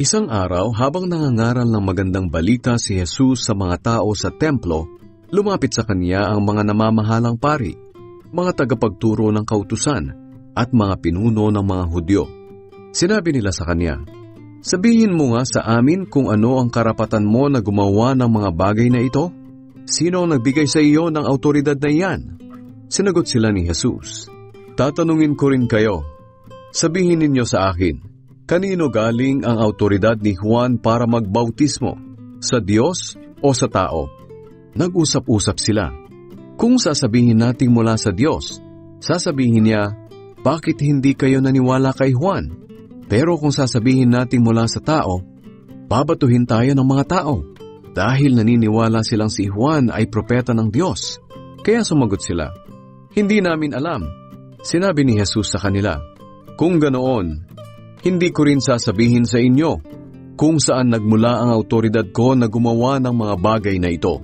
Isang araw, habang nangangaral ng magandang balita si Jesus sa mga tao sa templo, lumapit sa kanya ang mga namamahalang pari, mga tagapagturo ng kautusan, at mga pinuno ng mga Hudyo. Sinabi nila sa kanya, "Sabihin mo nga sa amin kung ano ang karapatan mo na gumawa ng mga bagay na ito? Sino ang nagbigay sa iyo ng autoridad na iyan?" Sinagot sila ni Jesus, "Tatanungin ko rin kayo. Sabihin ninyo sa akin, kanino galing ang autoridad ni Juan para magbautismo? Sa Diyos o sa tao?" Nag-usap-usap sila. Kung sasabihin nating mula sa Diyos, sasabihin niya, "Bakit hindi kayo naniwala kay Juan?" Pero kung sasabihin nating mula sa tao, babatuhin tayo ng mga tao dahil naniniwala silang si Juan ay propeta ng Diyos. Kaya sumagot sila, "Hindi namin alam." Sinabi ni Jesus sa kanila, "Kung ganoon, hindi ko rin sasabihin sa inyo kung saan nagmula ang autoridad ko na gumawa ng mga bagay na ito.